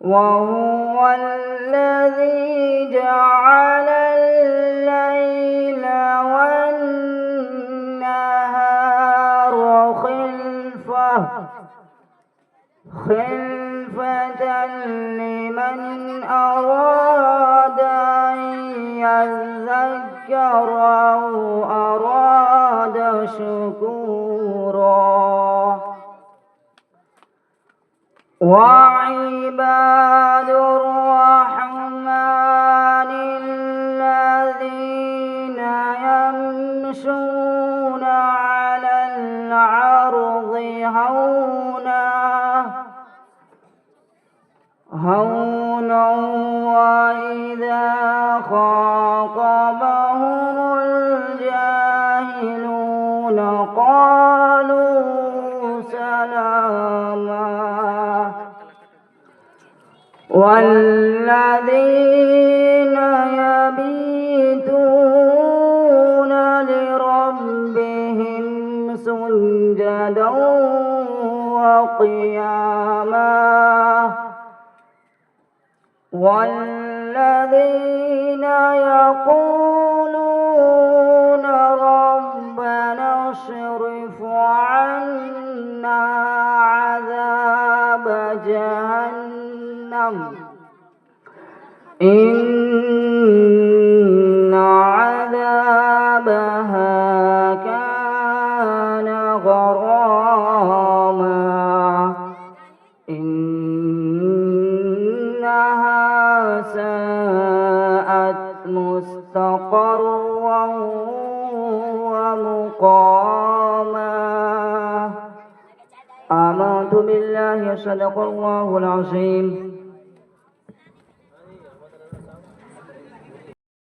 وهو الذي جعل الليل والنهار خلفة لمن أراد أن يذكر أو أراد شكورا. وعباد الرحمن الذين يمشون على الأرض هونا وإذا خاطبهم الجاهلون قالوا سلاما. والذين يبيتون لربهم سجدا وقياما والذين يقولون ربنا اصرف عنا عذاب جهنم إن عذابها كان غراما إنها ساءت مستقرا ومقاما آمنت بالله صدق الله العظيم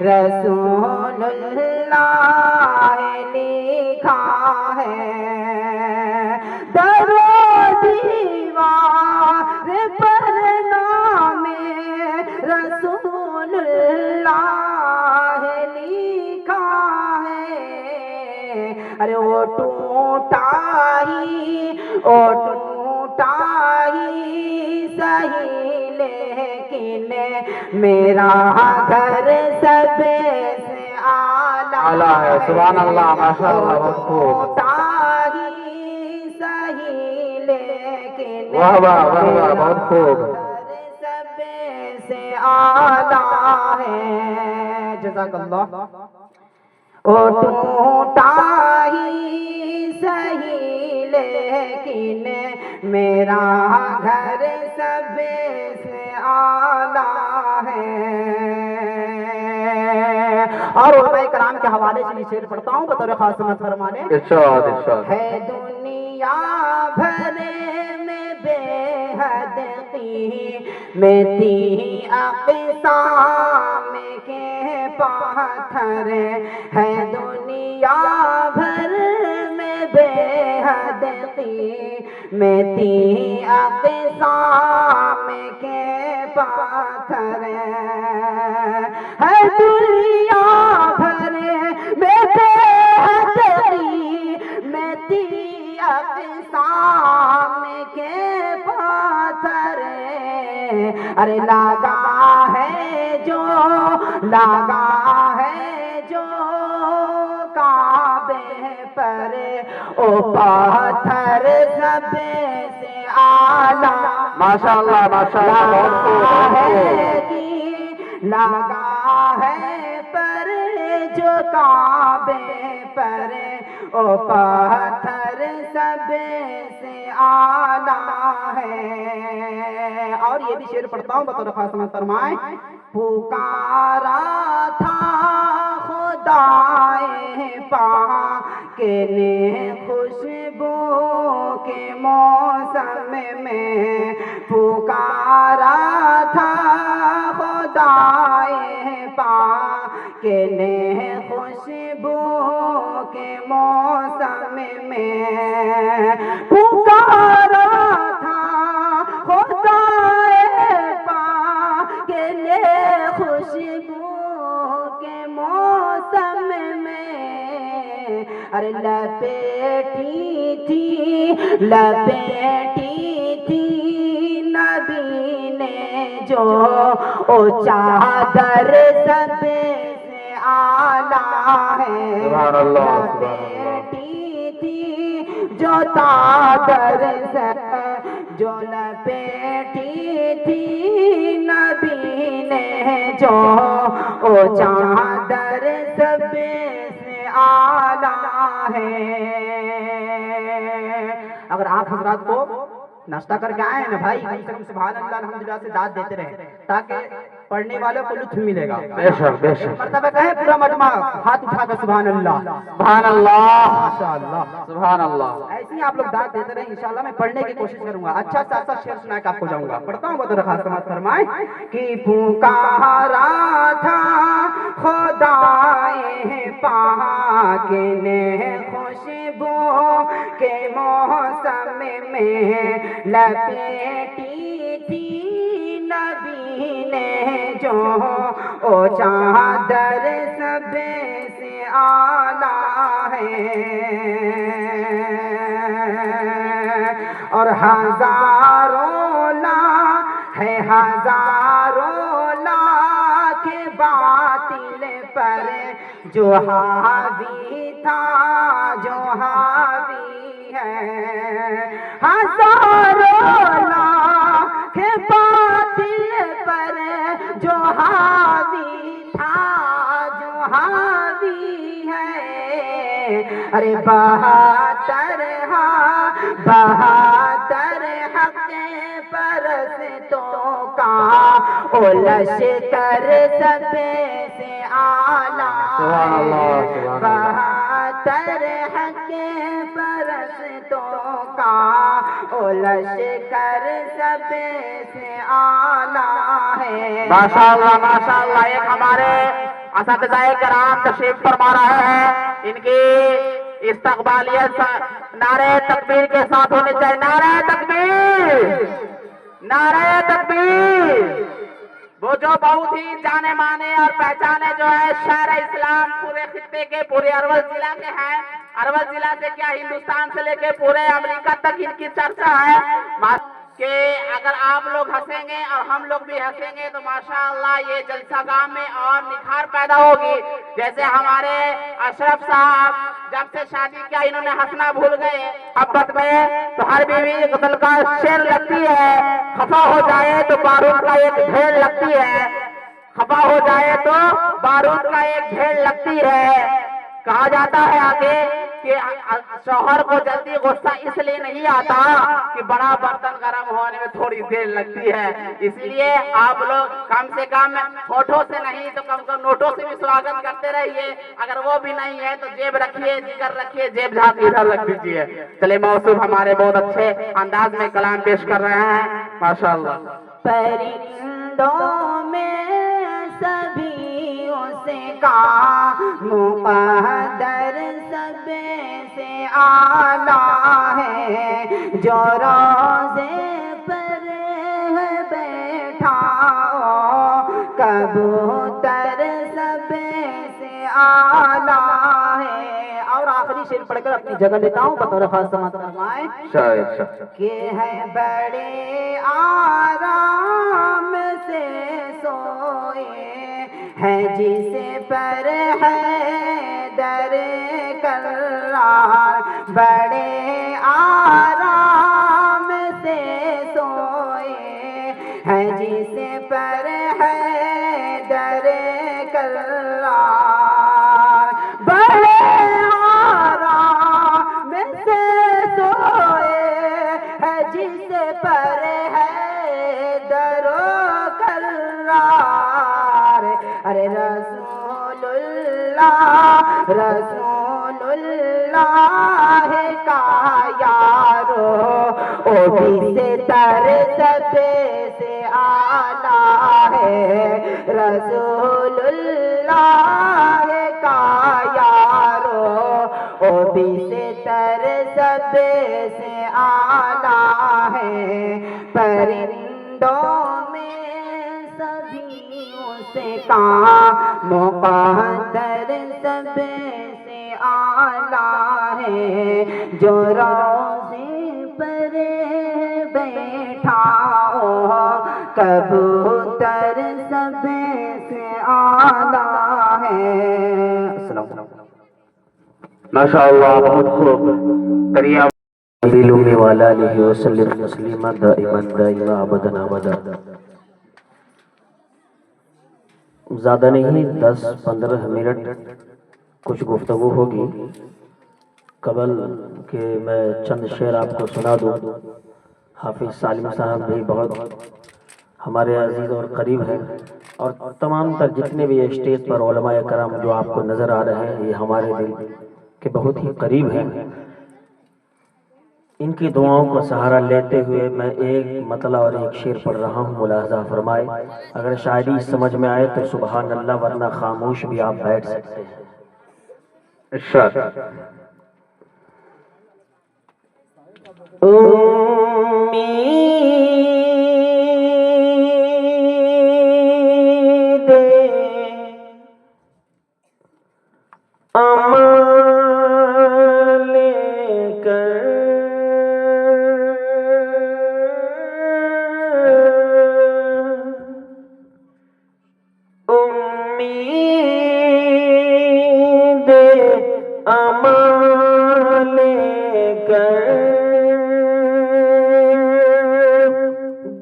رسول اللہ لکھا ہے، در و دیوار پر نام رسول اللہ لکھا ہے۔ ارے وہ ٹوٹا ہی صحیح، لیکن میرا گھر سب سے اعلیٰ ہے۔ سبحان اللہ، ماشاء اللہ، بہت خوب۔ ٹوٹا ہی صحیح، لیکن واہ واہ واہ واہ، بہت خوب۔ گھر سب سے اعلیٰ ہے۔ جزاک اللہ۔ وہ ٹوٹا ہی صحیح، لیکن میرا گھر سب سے اعلیٰ ہے۔ اور علماء کرام کے حوالے سے یہ شعر پڑھتا ہوں بطور خاص سمت فرمانے۔ ارشاد ارشاد۔ ہے دنیا بھر میں بے حد قیمتی اقسام کے پاتھر، ہے دنیا بھر میں بے حد قیمتی اقسام کے پاتھر، ہے دنیا بھر میں بے حد قیمتی اقسام کے پاتھر، ارے لگا ہے جو کعبے پر او پاتھر سب سے اعلیٰ، ماشاء اللہ ماشاء اللہ، بہت خوب بہت خوب۔ لگا ہے پر جو کعبے پر او پاتھر سب سے اعلیٰ ہے۔ اور یہ بھی شعر پڑھتا ہوں بطور خاص سمجھ فرمائیں۔ پکارا تھا خدائے پاک نے خوشبو کے موسم میں، پکارا تھا خدائے پاک نے خوشبو کے موسم میں، پکارا تھا خدائے پاک نے خوشبو کے موسم میں، ارے لپیٹی تھی نبی نے جو او چادر سب سے اعلیٰ ہے، سبحان اللہ، سبحان اللہ۔ لپیٹی تھی جو چادر سے، جو لپیٹی تھی نبی نے جو او چادر سب سے اعلیٰ ہے۔ اگر آپ حضرات کو ناشتہ کر کے آئے ہیں نا بھائی، کم سے کم سبحان اللہ الحمدللہ سے داد دیتے رہے تاکہ پڑھنے والوں کو لطف ملے گا۔ بے شک بے شک۔ مرتبہ کہیں پورا مجمع ہاتھ اٹھا کر سبحان اللہ، سبحان اللہ، ماشاءاللہ، سبحان اللہ۔ ایسے ہی آپ لوگ داد دیتے رہیں، انشاءاللہ میں پڑھنے کی کوشش کروں گا، اچھا سا شعر سنا کے آپ کو جاؤں گا۔ پڑھتا ہوں بطور خاص سماعت فرمائیں کہ پکارا تھا خدائے پاک نے خوشبو کے موسم میں، لپیٹی تھی نبی نے جو او چادر سب سے اعلیٰ ہے، اور ہزاروں لاکھ باطل پر جو حاوی تھا، جو حاوی ہے، ہزاروں لاکھ باطل پر جو حاوی تھا، جو حاوی ہے، ارے بہتر حق پرستوں کا او لشکر سب سے اعلیٰ سبحان اللہ، سبحان اللہ۔ بہتر حق پرستوں کا او لشکر سب سے اعلیٰ ہے۔ ماشاء اللہ ماشاء اللہ۔ ایک ہمارے اساتذہ کرام تشریف فرما رہے ہیں، ان کی استقبالیت نعرہ تکبیر کے ساتھ ہونی چاہیے۔ نعرہ تکبیر، نعرہ تکبیر۔ وہ جو بہت ہی جانے مانے اور پہچانے جو ہے شہر اسلام پورے خطے کے، پورے ارول ضلع کے ہیں، ارول ضلع سے کیا ہندوستان سے لے کے پورے امریکہ تک ان کی چرچا ہے کہ اگر آپ لوگ ہنسیں گے اور ہم لوگ بھی ہنسیں گے تو ماشاءاللہ یہ جلسہ گاہ میں اور نکھار پیدا ہوگی۔ جیسے ہمارے اشرف صاحب جب سے شادی کیا انہوں نے ہنسنا بھول گئے محبت میں، تو ہر بیوی غزل کا شعر لگتی ہے، خفا ہو جائے تو بارود کا ایک ڈھیر لگتی ہے، خفا ہو جائے تو بارود کا ایک ڈھیر لگتی ہے۔ کہا جاتا ہے آگے کہ شوہر کو جلدی غصہ اس لیے نہیں آتا کہ بڑا برتن گرم ہونے میں تھوڑی دیر لگتی ہے، اس لیے آپ لوگ کم سے کم ہوٹھوں سے نہیں تو کم کم نوٹوں سے بھی سواگت کرتے رہیے، اگر وہ بھی نہیں ہے تو جیب رکھیے، جگر رکھیے، جیب جھاگ ادھر رکھ دیجیے۔ چلے موصوف ہمارے بہت اچھے انداز میں کلام پیش کر رہے ہیں، ماشاءاللہ۔ پرندوں میں سبھی سے کا مقدر سب سے اعلیٰ ہے، جو روضے پر بیٹھا کبوتر سب سے اعلیٰ ہے۔ اور آخری شعر پڑھ کر اپنی جگہ لیتا ہوں، بطور خاص سماعت فرمائیں کہ ہے بڑے آرام سے سوئے ہے جس پر ہے در کرار، بڑے آرام سے سوئے ہے جس پر ہے در کرار، بڑے آرام سے سوئے ہے جس پر ہے در کرار۔ ارے رسول اللہ، رسول اللہ کا یارو او بھی سے تر سب سے اعلیٰ ہے، رسول اللہ کا یارو او بھی سے تر سب سے اعلیٰ ہے۔ پرندوں میں سبھی سے کا مقدر سب سے اعلیٰ ہے، جو روضے پر بیٹھا کبوتر سب سے اعلیٰ ہے۔ السلام علیکم۔ ماشاءاللہ بہت خوب کریا نبی والا علیہ وسلم تسلیما دائما دائما ابدا ابدا۔ زیادہ نہیں 10-15 منٹ کچھ گفتگو ہوگی، قبل کہ میں چند شعر آپ کو سنا دوں۔ حافظ سالم صاحب بھی بہت ہمارے عزیز اور قریب ہیں، اور تمام تر جتنے بھی اسٹیج پر علماء کرام جو آپ کو نظر آ رہے ہیں یہ ہمارے دل کے بہت ہی قریب ہیں۔ ان کی دعاؤں کو سہارا لیتے ہوئے میں ایک مطلع اور ایک شعر پڑھ رہا ہوں، ملاحظہ فرمائے۔ اگر شاعری سمجھ میں آئے تو سبحان اللہ، ورنہ خاموش بھی آپ بیٹھ سکتے ہیں۔ ارشاد۔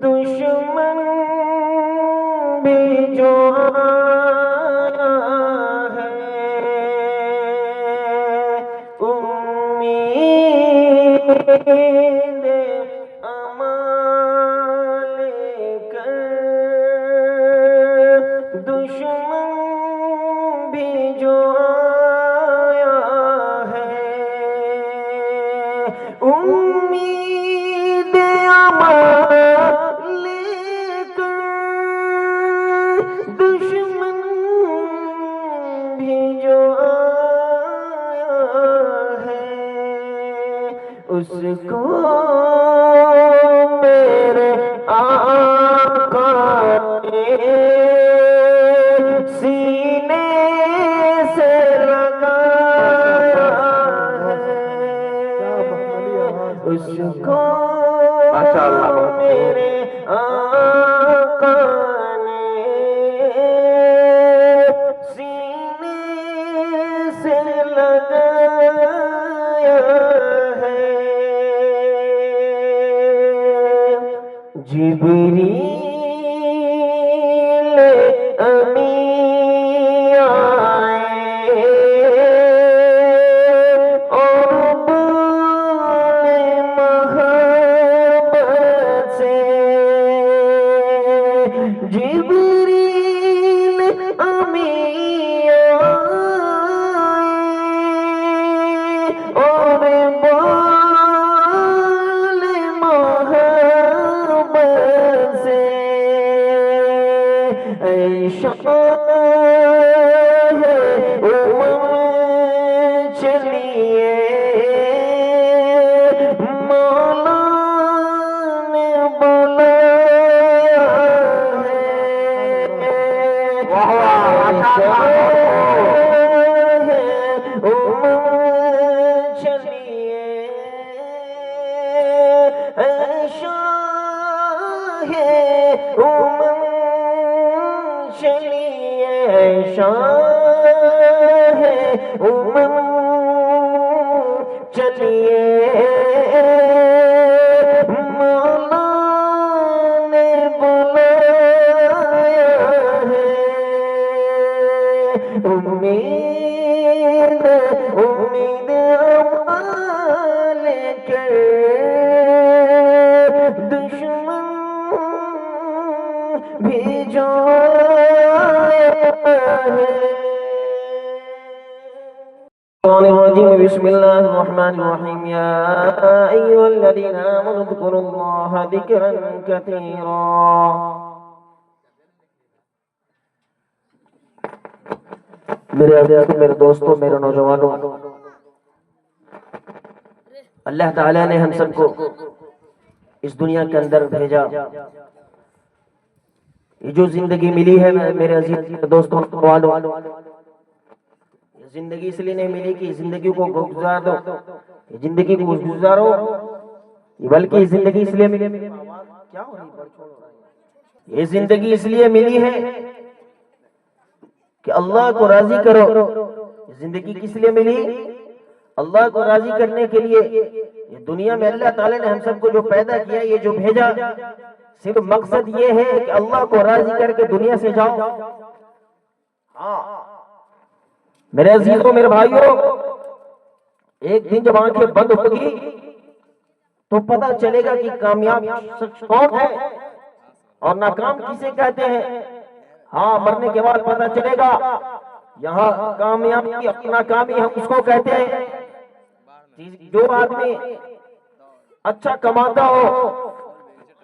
دشمن بھی جو ہے امید امان کر، دشمن بھی جو آیا ہے امید امان لے کر، دشمن اس کو میرے آقا نے سینے سے لگایا ہے، اس کو میرے آقا نے سینے سے لگایا ہے۔ جبریل امی آئے اور بولے محبت سے، جبریل امی آئے اور بولے محبت سے، اے شاہ چلیے مولا نے بلایا ہے، چلیے شاہ چلیے شاہ چلیے مولا نے بلایا ہے، امید امید امال کے دشمن بھی جو بسم اللہ الرحمن الرحیم، یا ایھا الذین آمنوا اذکروا اللہ ذکرا کثیرا۔ میرے عزیزوں، میرے دوستوں، میرے نوجوانوں، اللہ تعالیٰ نے ہم سب کو اس دنیا کے اندر بھیجا۔ یہ جو زندگی ملی ہے میرے عزیز دوستوں، زندگی اس لیے نہیں ملی کہ زندگی کو گزار دو، زندگی کو گزارو، بلکہ زندگی اس لیے ملی، یہ زندگی اس لیے ملی ہے کہ اللہ کو راضی کرو۔ زندگی کس لیے ملی؟ اللہ کو راضی کرنے کے لیے۔ یہ دنیا میں اللہ تعالیٰ نے ہم سب کو جو پیدا کیا، یہ جو بھیجا، صرف مقصد یہ ہے کہ اللہ کو راضی کر کے دنیا سے جاؤ۔ ہاں میرے عزیزوں، میرے بھائیوں، ایک دن جب آنکھیں بند ہوگی تو پتہ چلے گا کہ کامیاب شخص کون ہے اور ناکام کسے کہتے ہیں۔ ہاں مرنے کے بعد پتہ چلے گا، یہاں کامیابی اور ناکامی ہم اس کو کہتے ہیں جو آدمی اچھا کماتا ہو،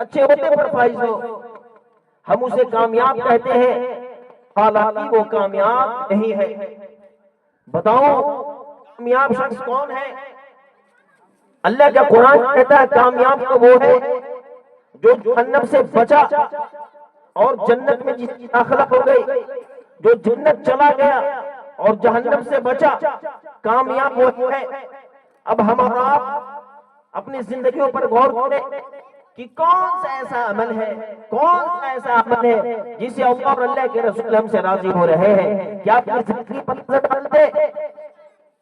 اچھے عہدے پر فائز ہو، ہم اسے کامیاب کہتے ہیں، حالانکہ وہ کامیاب نہیں ہے۔ بتاؤ کامیاب شخص کون ہے؟ اللہ کا قرآن کہتا ہے کامیاب تو وہ ہے جو جہنم سے بچا اور جنت میں جس کی داخلہ ہو گئی، جو جنت چلا گیا اور جہنم سے بچا، کامیاب وہ ہے۔ اب ہمارا اپنی زندگیوں پر غور کریں کہ کون سا ایسا عمل ہے، کون سا ایسا عمل ہے جسے اللہ اور اللہ کے رسول ہم سے راضی ہو رہے ہیں۔ کیا اپنی زندگی پر نظر ڈالتے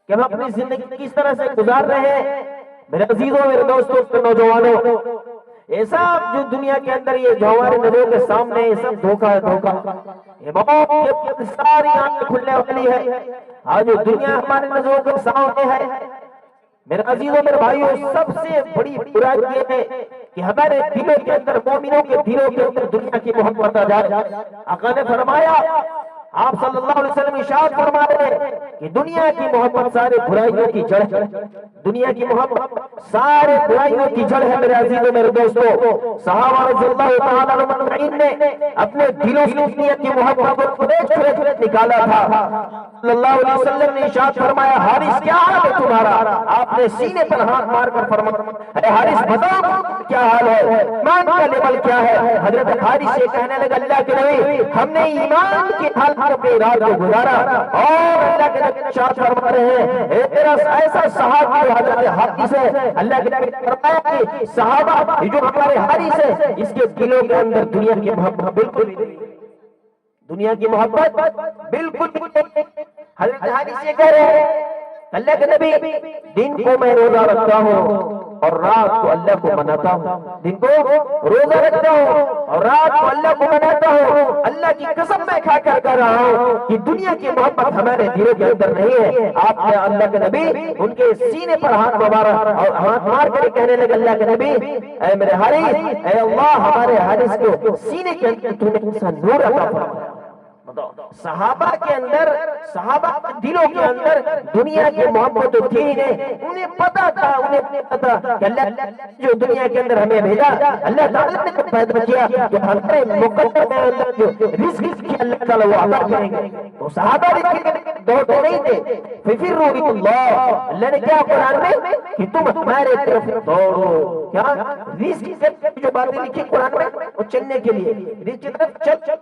کہ ہم اپنی زندگی کس طرح سے گزار رہے ہیں؟ میرے عزیزوں، میرے دوستوں، نوجوانوں، یہ سب جو دنیا کے اندر یہ جو ہمارے نظروں کے سامنے یہ سب دھوکہ ہے، دھوکہ۔ یہ بہت ساری آنکھیں کھلنے والی ہے، آج جو دنیا ہمارے نظروں کے سامنے ہے۔ میرے عزیزوں، میرے بھائیوں، سب سے بڑی برائی یہ ہے کہ ہمارے دلوں کے اندر، مومنوں کے دلوں کے اندر دنیا کی محبت آ جائے۔ آقا نے فرمایا آپ صلی اللہ علیہ وسلم ارشاد فرما رہے ہیں کہ دنیا کی محبت سارے برائیوں کی جڑ ہے، دنیا کی محبت سارے برائیوں کی جڑ ہے میرے عزیزوں میرے دوستوں۔ صحابہ رضی اللہ تعالیٰ عنہ مجمعین نے اپنے دلوں سے دنیا کی محبت کو کھریچ نکالا تھا۔ صلی اللہ علیہ وسلم نے ارشاد فرمایا حارث کیا حال ہے تمہارا؟ آپ نے سینے پر ہاتھ مار کر فرمایا اے حارث بتاؤ کیا حال ہے، ایمان کا لیول کیا ہے؟ حضرت حارث سے کہنے لگا اللہ کے نبی ہم نے ایمان کے حال پر اپنی رات کو گزارا، اور اللہ کے نبی ارشاد فرما رہے ہیں اے تیرا ایسا صحابی جو حضرت حارث ہے، اللہ کے نبی نے فرمایا کہ صحابہ جو ہمارے حارث ہے اس کے دلوں کے اندر دنیا کی محبت بالکل نہیں، دنیا کی محبت بالکل نہیں۔ حضرت حارث یہ کہہ رہے ہیں اللہ کے نبی دن کو میں روزہ رکھتا ہوں اور رات کو اللہ کو مناتا ہوں، دن کو روزہ رکھتا ہوں اور رات کو اللہ کو مناتا ہوں، اللہ کی قسم میں کھا کر کہہ رہا ہوں کہ دنیا کی محبت ہمارے دلوں کے اندر نہیں ہے۔ آپ نے اللہ کے نبی ان کے سینے پر ہاتھ مارا اور ہاتھ مار کر کہنے لگے اللہ کے نبی اے میرے حارث اے اللہ ہمارے حارث کو سینے کے اندر تو نے ایسا نور عطا فرمایا۔ صحابہ کے اندر صحابہ کے دلوں کے اندر دنیا کی محبت تو تھی نہیں، انہیں پتا تھا کہ اللہ جو دنیا کے اندر ہمیں بھیجا اللہ تعالیٰ نے پیدا کیا کہ ہمارے مقدر کے اندر جو رزق کی اللہ تعالیٰ وہ عطا کریں گے، تو صحابہ دوڑتے نہیں تھے ففروا الی اللہ، اللہ نے کیا قرآن میں کہ تم ہمارے طرف دوڑو، کیا رزق کی جو باتیں لکھی قرآن میں وہ چلنے کے لیے رزق کی طرف چل،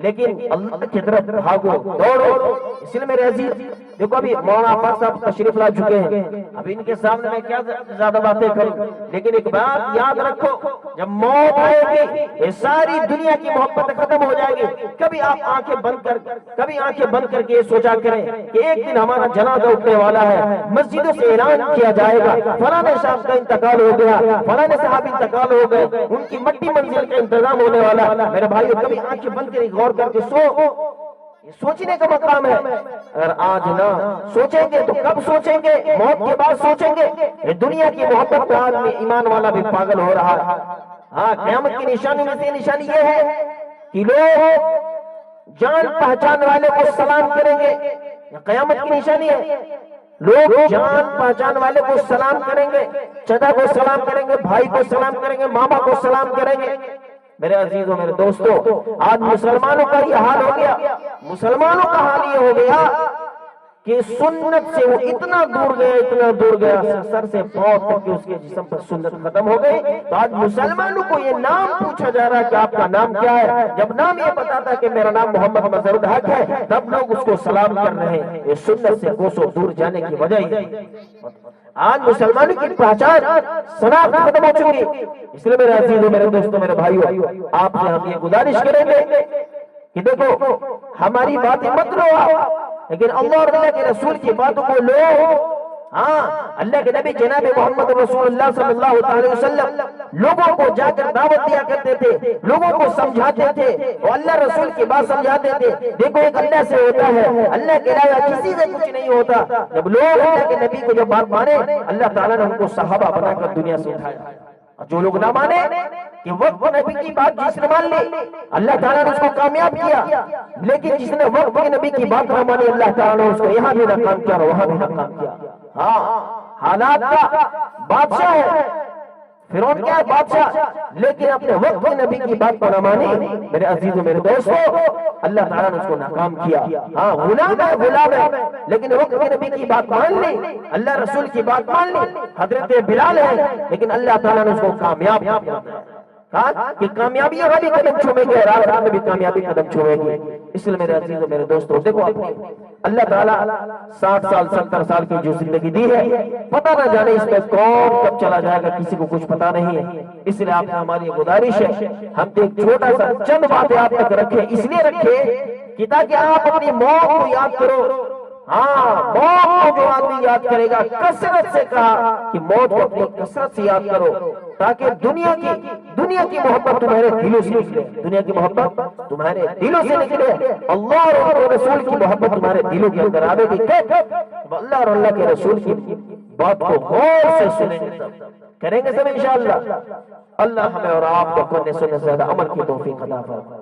لیکن اللہ کی طرف بھاگو دوڑو۔ اس لیے میرے عزیز دیکھو ابھی مولانا عفان صاحب تشریف لا چکے ہیں، اب ان کے سامنے میں کیا زیادہ باتیں کروں، لیکن ایک بات یاد رکھو جب موت آئے گی یہ ساری دنیا کی محبت ختم ہو جائے گی۔ کبھی آپ آنکھیں بند کر کے یہ سوچا کریں کہ ایک دن ہمارا جنازہ اٹھنے والا ہے، مسجدوں سے اعلان کیا جائے گا فلاں صاحب کا انتقال ہو گیا، فلاں صاحب انتقال ہو گئے، ان کی مٹی منزل کا انتظام ہونے والا ہے۔ میرے بھائیو کبھی آنکھیں بند کر غور کر کے یہ سوچنے کا مقام ہے، اگر آج نہ سوچیں گے تو کب سوچیں گے؟ موت کے بعد سوچیں گے۔ یہ دنیا کی محبت کا آدمی ایمان والا بھی پاگل ہو رہا ہے۔ ہاں قیامت کی نشانی میں سے نشانی یہ ہے کہ لوگ جان پہچان والے کو سلام کریں گے، قیامت کی نشانی ہے، لوگ جان پہچان والے کو سلام کریں گے، چچا کو سلام کریں گے، بھائی کو سلام کریں گے، ماما کو سلام کریں گے۔ میرے عزیزوں میرے دوستوں آج مسلمانوں کا یہ حال ہو گیا، مسلمانوں کا حال یہ ہو گیا کہ سنت سے وہ اتنا دور گیا سر سے پاؤں تک کہ اس کے جسم پر سنت ختم ہو گئی۔ تو آج مسلمانوں کو یہ نام پوچھا جا رہا ہے کہ آپ کا نام کیا ہے، جب نام یہ بتاتا ہے کہ میرا نام محمد مظہر الحق ہے تب لوگ اس کو سلام کر رہے ہیں۔ یہ سنت سے کوسوں دور جانے کی وجہ ہی آج مسلمانوں کی پہچان شناخت ختم ہو چکی۔ اس لیے میرے عزیزوں میرے دوستوں میرے بھائیوں آپ سے ہم یہ گزارش کریں گے کہ دیکھو ہماری باتیں مت لو لیکن اللہ اور اللہ کے رسول کی باتوں کو لو۔ ہاں اللہ کے نبی جناب محمد رسول اللہ صلی اللہ علیہ وسلم لوگوں کو جا کر دعوت دیا کرتے تھے، لوگوں کو سمجھاتے تھے اور اللہ رسول کی بات سمجھاتے تھے۔ دیکھو ایک اللہ سے ہوتا ہے، اللہ کے علاوہ کسی سے کچھ نہیں ہوتا۔ جب لوگ اللہ کے نبی کو جب بات مانے اللہ تعالیٰ نے ان کو صحابہ بنا کر دنیا سے اٹھایا، اور جو لوگ نہ مانے کہ وقت نبی کی بات جس نے مان لی اللہ تعالیٰ نے اس کو کامیاب کیا، لیکن جس نے وقت نبی کی بات نہ مانی اللہ تعالیٰ نے اس کو یہاں بھی ناکام کیا اور وہاں بھی ناکام کیا۔ ہاں حالات کا بادشاہ ہے فرعون، کیا ہے بادشاہ، لیکن اپنے وقت نبی کی بات کو نہ مانی میرے عزیزوں میرے دوستوں اللہ تعالیٰ نے اس کو ناکام کیا۔ ہاں غلام ہے لیکن وقت نبی کی بات مان لی، اللہ رسول کی بات مان لی، حضرت بلال ہے لیکن اللہ تعالیٰ نے اس کو کامیاب کیا کہ کامیابی یہاں بھی قدم چھوڑے گی اور آخرت میں بھی کامیابی قدم چھوڑے گی۔ اس لیے میرے عزیزوں میرے دوستوں دیکھو اپنی اللہ تعالیٰ 60 سال 70 سال کی جو زندگی دی ہے پتہ نہ جانے اس میں کون کب چلا جائے گا، کسی کو کچھ پتہ نہیں ہے۔ اس لیے آپ سے ہماری گزارش ہے ہم ایک چھوٹا سا چند باتیں آپ تک رکھیں، اس لیے رکھیں کہ تاکہ آپ اپنی موت کو یاد کرو۔ ہاں موت کو جو آدمی یاد کرے گا، کثرت سے کہا کہ موت کو اپنی کثرت سے یاد کرو تاکہ دنیا کی محبت تمہارے دلوں سے نکلے، دنیا کی محبت تمہارے دلوں سے نکلے، اللہ اور رسول کی محبت تمہارے دلوں کے اندر آوے گی۔ اللہ اور اللہ کے رسول کی بات کو غور سے سنیں گے، کریں گے سب انشاءاللہ۔ اللہ ہمیں اور آپ کو کرنے سننے سے زیادہ عمل کی توفیق عطا فرمائے۔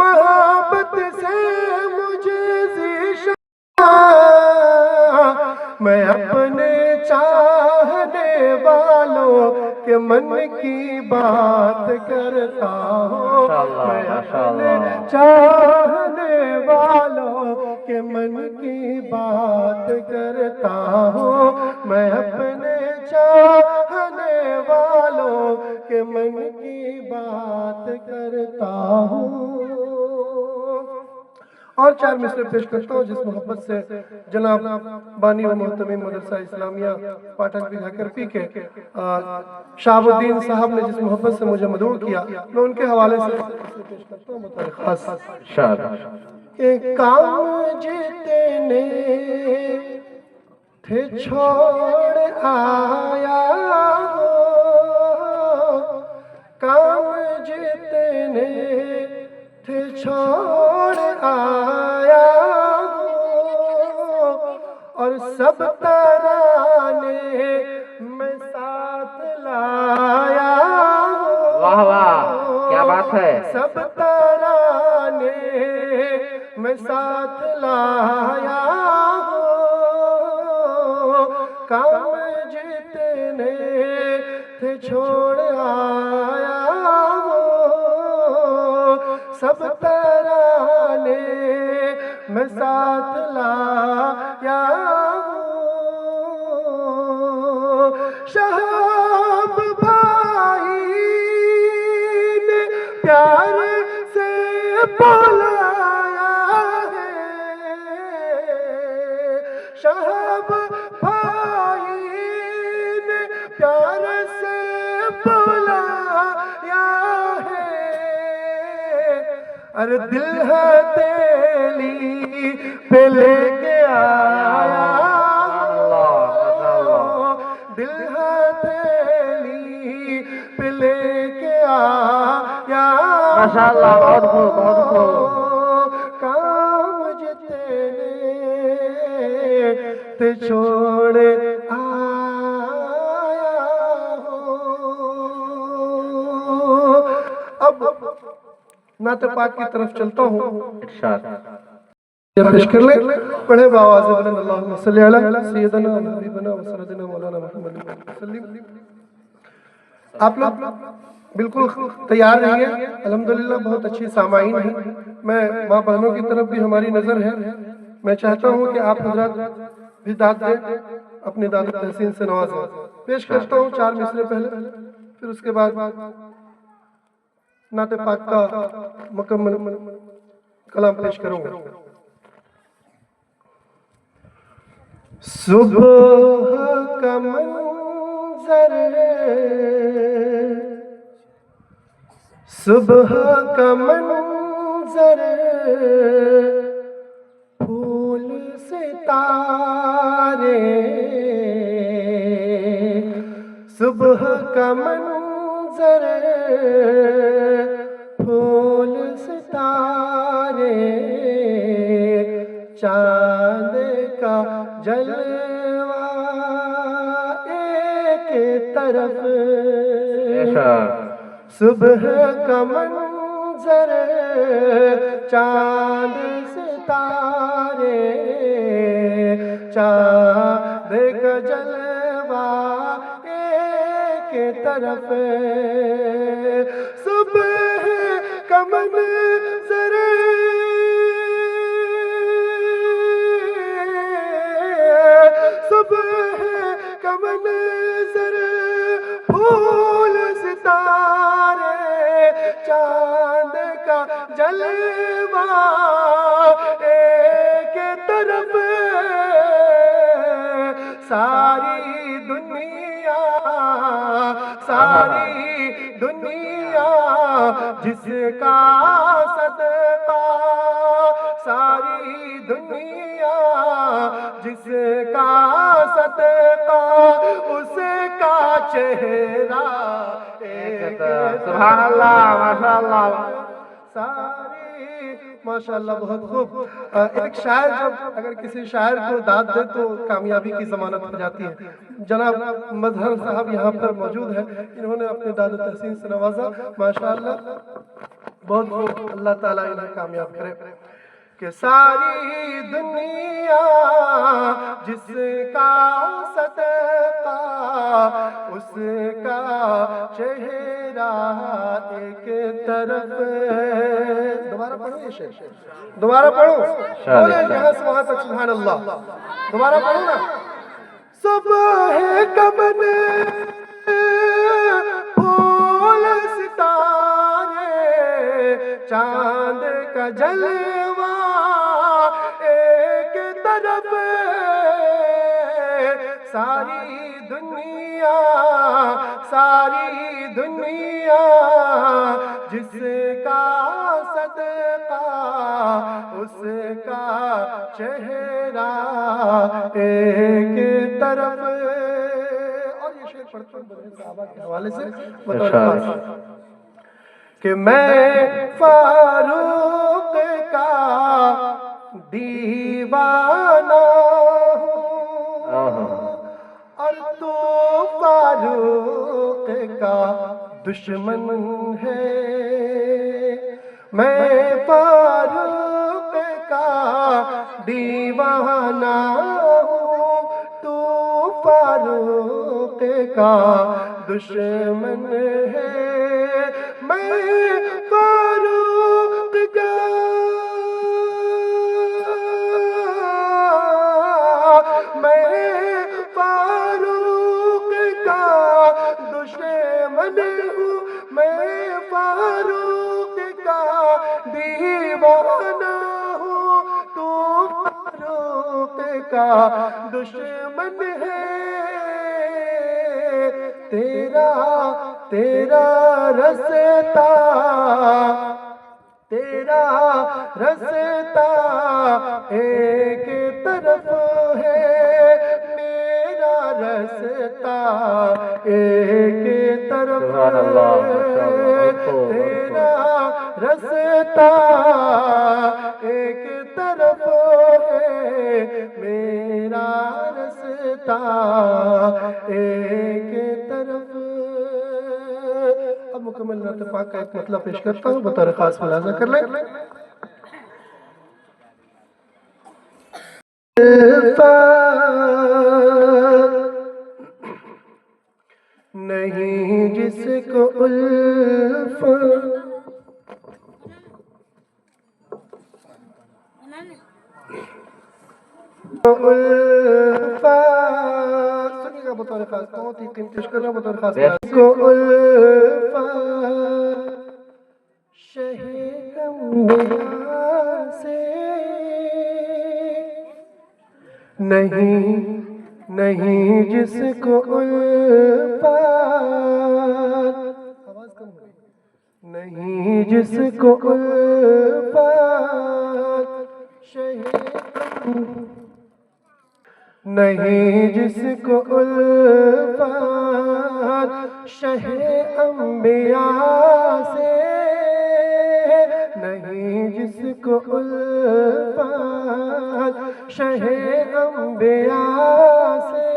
محبت سے مجھے ذیشان میں اپنے چاہنے والوں کے من کی بات کرتا ہوں میں اپنے چاہنے والوں کے من کی بات کرتا ہوں میں اپنے چاہنے والوں کے من کی بات کرتا ہوں اور 4 مصرے پیش کرتا ہوں جس محبت سے جناب بانی و محتمیم مدرسہ اسلامیہ پاٹھک بیگھا کرپی کے شہاب الدین صاحب نے جس محبت سے مجھے مدعو کیا میں ان کے حوالے سے پیش کرتا ہوں متعلق خاص کہ کام جتنے تھے چھوڑ آیا ہو کام جتنے تھے چھوڑ آیا ہو اور سب ترانے میں ساتھ لایا ہو واہ واہ کیا بات ہے سب ترانے میں ساتھ لایا ہو کام جتنے تھے چھوڑ آیا سب ترانے میں ساتھ لایا شہاب بھائی نے پیار سے بلایا ہے شہاب بھائی نے پیار سے بلایا ارے دل ہتھیلی پہ لے کے آیا دل ہتھیلی پہ لے کے آیا ماشاءاللہ بہت خوب بہت خوب کام جتنے تے چھوڑ آیا ہو اب نعت پاک کی طرف چلتا ہوں ارشاد پیش کر لیں پڑھے بآواز بلند اللہم صلی علی سیدنا حبیبنا و سندنا مولانا محمد وسلم آپ لوگ بالکل تیار رہیے الحمدللہ بہت اچھی سامعین ہیں میں ماں بہنوں کی طرف بھی ہماری نظر ہے میں چاہتا ہوں کہ آپ حضرات بھی داد دیں اپنی داد تحسین سے نوازیں پیش کرتا ہوں 4 مصرے پہلے پھر اس کے بعد نعت پاک کا مکمل کلام پیش کروں گا صبح کا منظر صبح کا منظر پھول ستارے صبح کا منظر پھول ستارے چاند کا جلوہ ایک طرف صبح کا منظر چاند ستارے چاند کا جلوہ ایک طرف صبح کا منظر صبح کا منظر پھول ستارے چاند کا جلوہ ایک طرف ساری دنیا جس کا صدقہ ساری دنیا جس کا صدقہ اس کا چہرہ سبحان اللہ ماشاءاللہ ساری ماشاءاللہ بہت خوب ایک شاعر جب اگر کسی شاعر کو داد دے تو کامیابی کی ضمانت ہو جاتی ہے جناب مظہر صاحب یہاں پر موجود ہیں انہوں نے اپنے داد و تحسین سے نوازا ماشاءاللہ بہت خوب، اللہ تعالیٰ انہیں کامیاب کرے کہ ساری دنیا جس کا صدقہ اس کا چہرہ ایک طرف. دوبارہ پڑھو یہ شعر، دوبارہ پڑھو، بولے جہاں سے وہاں تک سبحان اللہ. دوبارہ پڑھو نا. صبح کمن پھول ستارے چاند کا جلوہ ایک طرف ساری دنیا جس کا صدقہ اس کا چہرہ ایک طرف. اور یہ شعر پڑھتا ہوں بڑے صحابہ کے حوالے سے بطور خاص کہ میں فاروق کا دیوانہ ہوں اور تو فاروق کا دشمن ہے. میں فاروق کا دیوانہ ہوں تو فاروق کا دشمن ہے. میں فاروق کا دشمن ہوں. میں فاروق کا دیوانہ ہوں تو فاروق کا دشمن ہے. تیرا رستا ایک طرف ہے میرا رستا ایک طرف ہے. تیرا رستا ایک طرف ہے میرا رستا ایک طرف. اب مکمل نعت پاک کا ایک مطلب پیش کرتا ہوں، بطور خاص ملاحظہ کر لیں. نہیں جس کو الفت سنیے گا بطور خاص، بہت ہی قیمتی کر رہا بطور خاص کو الفت شہ انبیاء سے نہیں جس کو الفت آواز کم ہو رہی، نہیں جس کو الفت نہیں جس کو الفت شہ انبیاء سے نہیں جس کو الفت شہ انبیاء سے.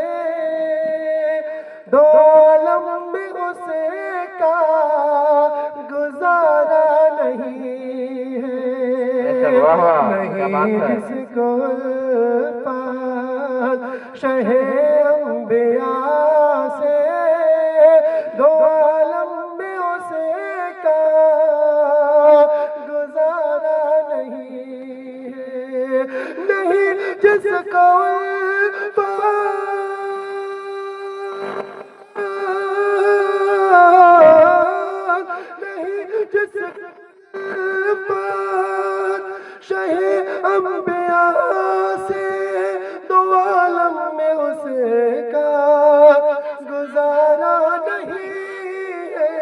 دو عالم میں اسے کا گزارا نہیں ہے. نہیں جس کو الفت شہ انبیاء سے دو عالم میں اسے کا گزارا نہیں ہے. نہیں جس کو نہیں جس شہ انبیاء سے دو عالم میں اسے کا گزارا نہیں ہے.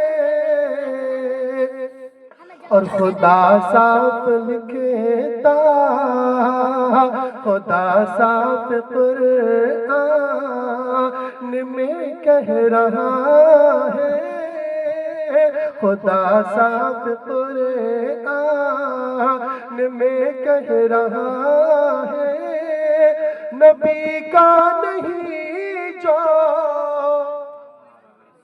اور خدا صاف لکھتا خدا صاف قرآن میں کہہ رہا ہے. خدا صاف قرآن میں کہہ رہا ہے. نبی کا نہیں جو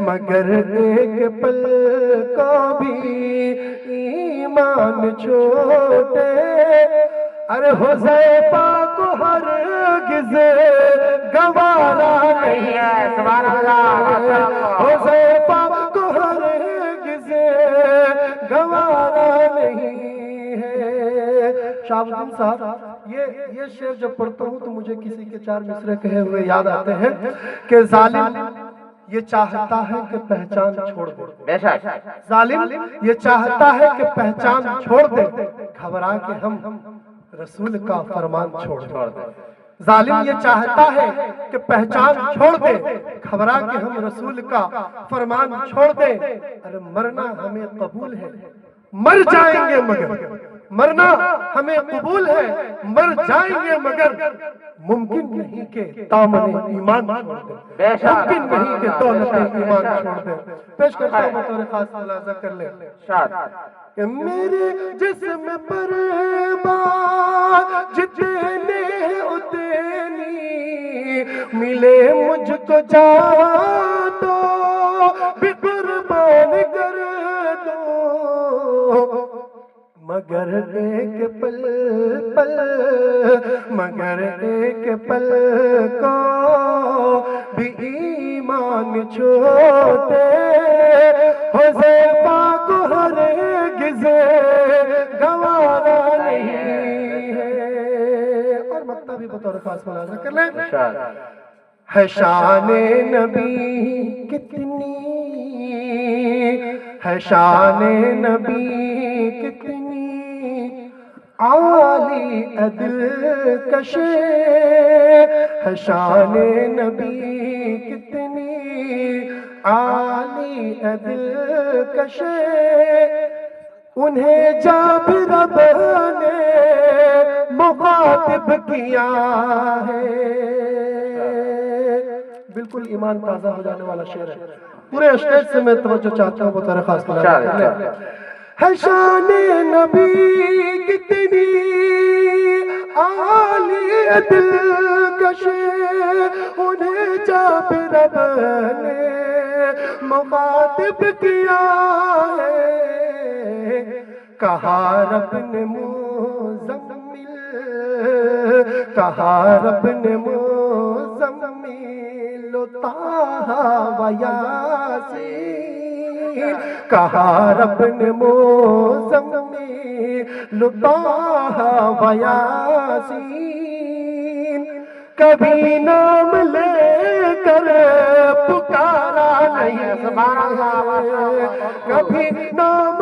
مگر ایک پل کو بھی ایمان چھوٹے ارے حذیفہ کو ہرگز گوارا نہیں ہے سبحان اللہ حذیفہ کو ہرگز گوارا نہیں ہے شہاب الدین صاحب یہ شعر جب پڑھتا ہوں تو مجھے کسی کے چار مصرے کہے ہوئے یاد آتے ہیں کہ ظالم یہ چاہتا ہے کہ پہچان چھوڑ دے بے شک ظالم یہ چاہتا ہے کہ پہچان چھوڑ دے گھبرا کے ہم رسول کا فرمان چھوڑ دے ظالم یہ چاہتا ہے کہ پہچان چھوڑ دے گھبرا کے ہم رسول کا فرمان چھوڑ دے ارے مرنا ہمیں قبول ہے مر جائیں گے مگر مرنا ہمیں قبول ہے مر جائیں گے مگر ممکن نہیں کہ دامن ایمان چھوڑ دے ممکن نہیں کہ دولت ایمان چھوڑ دے پیش کرتا ہوں بطور خاص ملاحظہ کر لیں کہ میرے جسم پر بات جتنے اتنی ملے مجھ کو جا دو بھی قربان کر دو مگر ایک پل مگر ایک پل کو بھی ایمان چھوٹے حذیفہ کو ہرگز گوارا نہیں ہے اور مقطع بھی بطور خاص ملاحظہ کر لیں ہے شان نبی کتنی ہے شان نبی کتنی عالی عدل کشے ہے شان نبی کتنی عالی عدل کشے انہیں جب رب نے مخاطب کیا ہے بالکل ایمان تازہ ہو جانے والا شعر ہے پورے اسٹیج سے میں توجہ چاہتا ہوں بطور خاص ہے شان نبی کتنی عالی عدل کشے انہیں جب رب نے مخاطب کیا ہے کہا رب نے مزمل کہا رب نے مزمل طٰہٰ و یاسین کہا رب نے مزمل طٰہٰ و یاسین کبھی نام لے کر پکارا نہیں کبھی نام